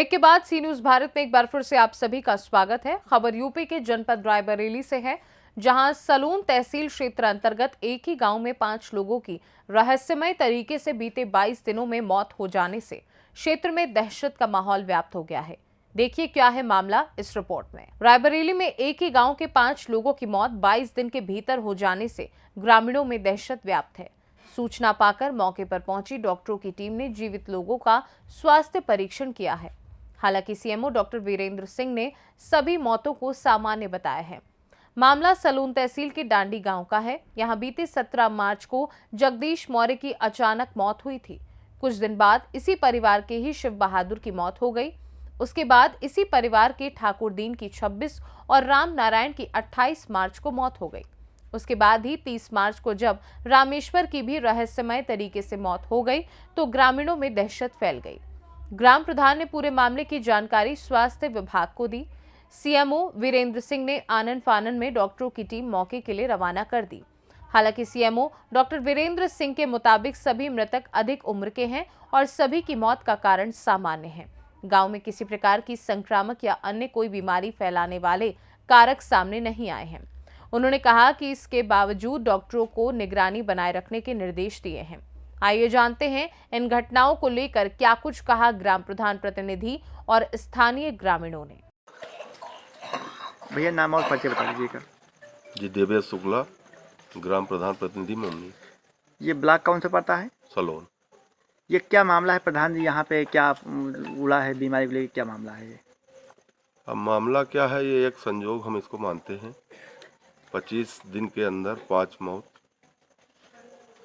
Break के बाद सी news Bharat में एक बार फिर से आप सभी का स्वागत है। खबर यूपी के जनपद रायबरेली से है, जहां सलून तहसील क्षेत्र अंतर्गत एक ही गांव में 5 लोगों की रहस्यमय तरीके से बीते 22 दिनों में मौत हो जाने से क्षेत्र में दहशत का माहौल व्याप्त हो गया है। देखिए क्या है मामला इस रिपोर्ट में। रायबरेली में एक ही गांव के 5 लोगों की मौत 22 दिन के भीतर हो जाने से ग्रामीणों में दहशत व्याप्त है। सूचना पाकर मौके पर पहुंची डॉक्टरों की टीम ने जीवित लोगों का स्वास्थ्य परीक्षण किया है। हालांकि सीएमओ डॉक्टर वीरेंद्र सिंह ने सभी मौतों को सामान्य बताया है। मामला सलून तहसील के डांडी गांव का है। यहां बीते 17 मार्च को जगदीश मौर्य की अचानक मौत हुई थी। कुछ दिन बाद इसी परिवार के ही शिव बहादुर की मौत हो गई। उसके बाद इसी परिवार के ठाकुर दीन की 26 और राम नारायण की 28 मार्च को मौत हो गई। उसके बाद ही 30 मार्च को जब रामेश्वर की भी रहस्यमय तरीके से मौत हो गई तो ग्रामीणों में दहशत फैल गई। ग्राम प्रधान ने पूरे मामले की जानकारी स्वास्थ्य विभाग को दी। सीएमओ वीरेंद्र सिंह ने आनन फानन में डॉक्टरों की टीम मौके के लिए रवाना कर दी। हालांकि सीएमओ डॉक्टर वीरेंद्र सिंह के मुताबिक सभी मृतक अधिक उम्र के हैं और सभी की मौत का कारण सामान्य है। गांव में किसी प्रकार की संक्रामक या अन्य कोई बीमारी फैलाने वाले कारक सामने नहीं आए हैं। उन्होंने कहा कि इसके बावजूद डॉक्टरों को निगरानी बनाए रखने के निर्देश दिए हैं। आइए जानते हैं इन घटनाओं को लेकर क्या कुछ कहा ग्राम प्रधान प्रतिनिधि और स्थानीय ग्रामीणों ने। भैया नाम और परिचय बता दीजिएगा। जी देवेश शुक्ला, ग्राम प्रधान प्रतिनिधि मम्मी। ये ब्लॉक कौन सा पड़ता है? सलोन। ये क्या मामला है प्रधान जी, यहाँ पे क्या उड़ा है बीमारी को लेकर, क्या मामला है ये? अब मामला क्या है, ये एक संजोग हम इसको मानते हैं। 25 दिन के अंदर 5 मौत।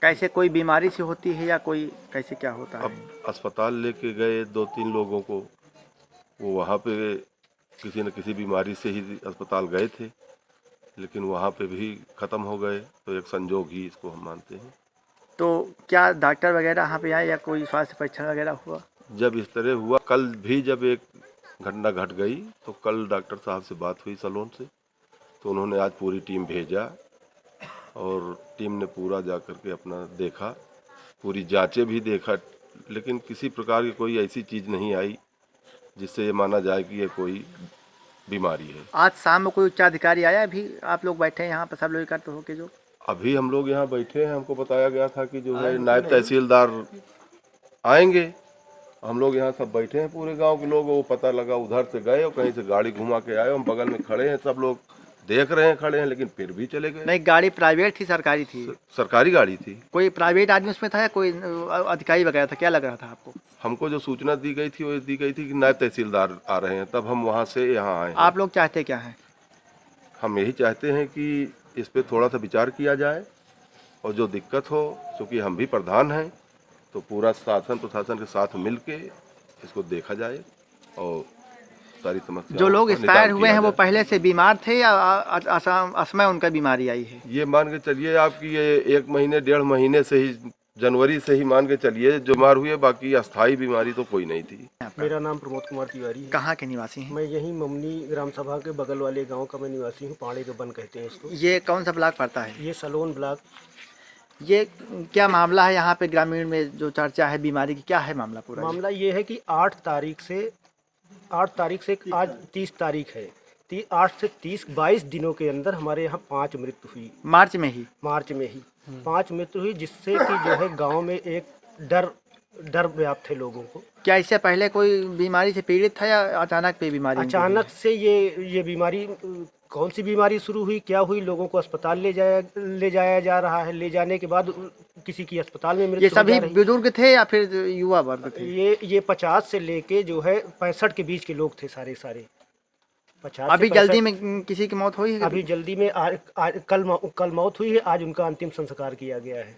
कैसे कोई बीमारी से होती है या कोई कैसे क्या होता है? अब अस्पताल लेके गए 2-3 लोगों को, वो वहाँ पे किसी न किसी बीमारी से ही अस्पताल गए थे, लेकिन वहाँ पे भी ख़त्म हो गए। तो एक संजोग ही इसको हम मानते हैं। तो क्या डॉक्टर वगैरह यहाँ पे आए या कोई स्वास्थ्य परीक्षण वगैरह हुआ? जब इस तरह हुआ, कल भी जब एक घटना घट गई तो कल डॉक्टर साहब से बात हुई सलोन से, तो उन्होंने आज पूरी टीम भेजा और टीम ने पूरा जा कर के अपना देखा, पूरी जांचें भी देखा, लेकिन किसी प्रकार की कोई ऐसी चीज़ नहीं आई जिससे ये माना जाए कि ये कोई बीमारी है। आज शाम में कोई उच्चाधिकारी आया? अभी आप लोग बैठे हैं यहाँ पर सब लोग इकट्ठे होके? जो अभी हम लोग यहाँ बैठे हैं, हमको बताया गया था कि जो है नायब तहसीलदार आएंगे। हम लोग यहाँ सब बैठे हैं, पूरे गांव के लोग। वो पता लगा उधर से गए और कहीं से गाड़ी घुमा के आए। हम बगल में खड़े हैं, सब लोग देख रहे हैं, खड़े हैं, लेकिन फिर भी चले गए। नहीं, गाड़ी प्राइवेट थी सरकारी थी? सरकारी गाड़ी थी। कोई प्राइवेट आदमी उसमें था या कोई अधिकारी वगैरह था? क्या लग रहा था आपको? हमको जो सूचना दी गई थी वो दी गई थी कि नायब तहसीलदार आ रहे हैं, तब हम वहाँ से यहाँ आए। आप लोग चाहते क्या हैं? हम यही चाहते हैं कि इस पे थोड़ा सा विचार किया जाए और जो दिक्कत हो, क्योंकि हम भी प्रधान हैं, तो पूरा शासन प्रशासन के साथ मिल के इसको देखा जाए और सारी समस्या। जो लोग एक्सपायर हुए हैं वो पहले से बीमार थे या असमय उनका बीमारी आई है? ये मान के चलिए आपकी ये 1 महीने 1.5 महीने से ही, जनवरी से ही मान के चलिए जो बीमार हुए, बाकी अस्थायी बीमारी तो कोई नहीं थी। मेरा नाम प्रमोद कुमार तिवारी है। कहाँ के निवासी हैं? मैं यहीं ममनी ग्राम सभा के बगल वाले गांव का मैं निवासी हूँ। पाड़े के बन कहते हैं इसको। ये कौन सा ब्लॉक पड़ता है? ये सलोन ब्लॉक। ये क्या मामला है यहाँ पे ग्रामीण में जो चर्चा है बीमारी की, क्या है मामला पूरा? मामला ये है कि 8 तारीख से आज 30 तारीख है। 8 से 30 22 दिनों के अंदर हमारे यहाँ 5 मृत्यु हुई। मार्च में ही 5 मृत्यु हुई, जिससे कि जो है गांव में एक डर व्याप्त है लोगों को। क्या इससे पहले कोई बीमारी से पीड़ित था या अचानक पे बीमारी? अचानक से ये बीमारी, कौन सी बीमारी शुरू हुई, क्या हुई, लोगों को अस्पताल ले जाया जा रहा है। ले जाने के बाद किसी की अस्पताल में मृत्यु। ये सभी बुजुर्ग थे या फिर युवा वर्ग थे? ये 50 से लेके जो है 65 के बीच के लोग थे सारे 50। अभी जल्दी में किसी की मौत हुई है? अभी जल्दी में कल मौत हुई है। आज उनका अंतिम संस्कार किया गया है।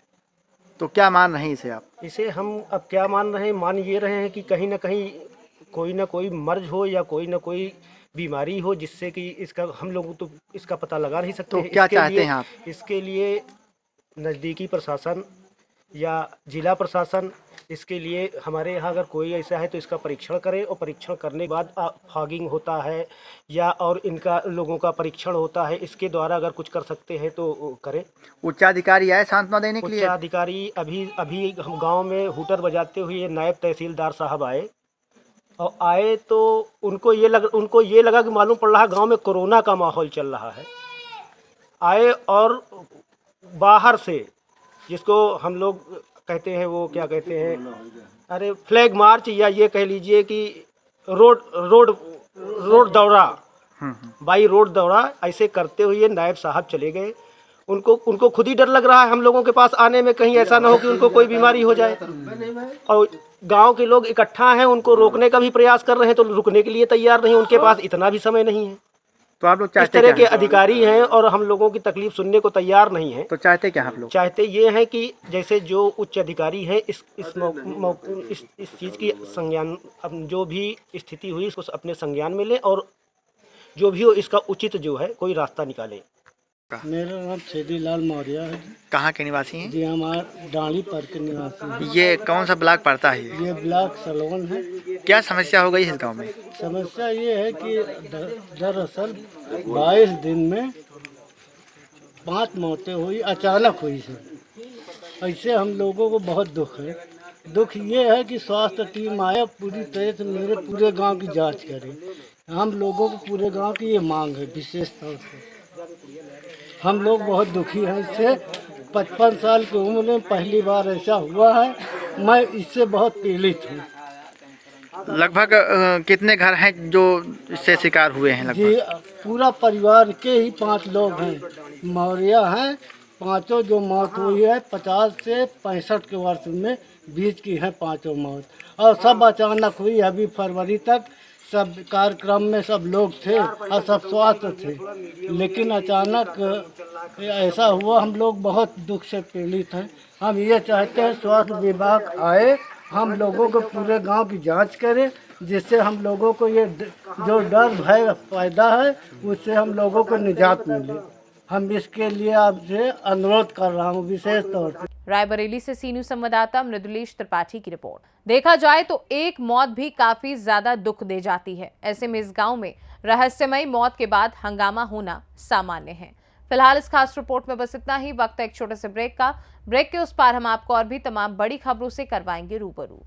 तो क्या मान रहे हैं इसे आप? इसे हम अब क्या मान रहे हैं? मान ये रहे हैं कि कहीं ना कहीं कोई ना कोई मर्ज हो या कोई ना कोई बीमारी हो, जिससे कि इसका हम लोग तो इसका पता लगा नहीं सकते। तो क्या चाहते हैं आप? इसके लिए नज़दीकी प्रशासन या जिला प्रशासन, इसके लिए हमारे यहाँ अगर कोई ऐसा है तो इसका परीक्षण करें, और परीक्षण करने के बाद फॉगिंग होता है या और इनका लोगों का परीक्षण होता है, इसके द्वारा अगर कुछ कर सकते हैं तो करें। उच्चाधिकारी आए सांत्वना देने के लिए? उच्चाधिकारी अभी हम गांव में हूटर बजाते हुए नायब तहसीलदार साहब आए। और आए तो उनको ये लगा कि मालूम पड़ रहा है गांव में कोरोना का माहौल चल रहा है। आए और बाहर से, जिसको हम लोग कहते हैं, वो क्या कहते हैं, अरे फ्लैग मार्च, या ये कह लीजिए कि रोड दौरा, बाई रोड दौरा, ऐसे करते हुए नायब साहब चले गए। उनको खुद ही डर लग रहा है हम लोगों के पास आने में, कहीं ऐसा ना हो कि उनको कोई बीमारी हो जाए। और गांव के लोग इकट्ठा हैं, उनको रोकने का भी प्रयास कर रहे हैं, तो रुकने के लिए तैयार नहीं, उनके पास इतना भी समय नहीं है। तो आप लोग इस चाहते तरह क्या के हैं? अधिकारी हैं और हम लोगों की तकलीफ सुनने को तैयार नहीं है। तो चाहते क्या आप लोग? चाहते ये हैं कि जैसे जो उच्च अधिकारी हैं इस चीज़ की संज्ञान, अब जो भी स्थिति हुई इसको अपने संज्ञान में लें और जो भी हो इसका उचित जो है कोई रास्ता निकालें। मेरा नाम छेदीलाल मौर्य है कहाँ के निवासी हैं? जी। हमारे डांडी पर के निवासी हैं। ये कौन सा ब्लॉक पड़ता है? ये ब्लॉक सलोन है। क्या समस्या हो गई है इस गांव में? समस्या ये है कि दरअसल 22 दिन में 5 मौतें हुई, अचानक हुई सर। ऐसे हम लोगों को बहुत दुख है। दुख ये है कि स्वास्थ्य टीम आया, पूरी तरह से मेरे पूरे गांव की जांच करे। हम लोगों को पूरे गांव की ये मांग है विशेष तौर से। हम लोग बहुत दुखी हैं इससे। 55 साल की उम्र में पहली बार ऐसा हुआ है। मैं इससे बहुत पीड़ित हूँ। लगभग कितने घर हैं जो इससे शिकार हुए हैं? जी, लगभग पूरा परिवार के ही 5 लोग हैं। मौर्य हैं। पांचों जो मौत हुई है 50 से 65 के वर्ष में बीच की है पांचों मौत, और सब अचानक हुई। अभी फरवरी तक सब कार्यक्रम में सब लोग थे और सब स्वस्थ थे, लेकिन अचानक ऐसा हुआ। हम लोग बहुत दुख से पीड़ित हैं। हम ये चाहते हैं स्वास्थ्य विभाग आए, हम लोगों को पूरे गांव की जांच करे, जिससे हम लोगों को ये जो डर भय पैदा है उससे हम लोगों को निजात मिले। हम इसके लिए आपसे अनुरोध कर रहा हूँ विशेष तौर पर। रायबरेली से सी न्यूज संवाददाता मृदुलेश त्रिपाठी की रिपोर्ट। देखा जाए तो एक मौत भी काफी ज्यादा दुख दे जाती है। ऐसे में इस गांव में रहस्यमयी मौत के बाद हंगामा होना सामान्य है। फिलहाल इस खास रिपोर्ट में बस इतना ही। वक्त है एक छोटे से ब्रेक का। ब्रेक के उस पार हम आपको और भी तमाम बड़ी खबरों से करवाएंगे रूबरू।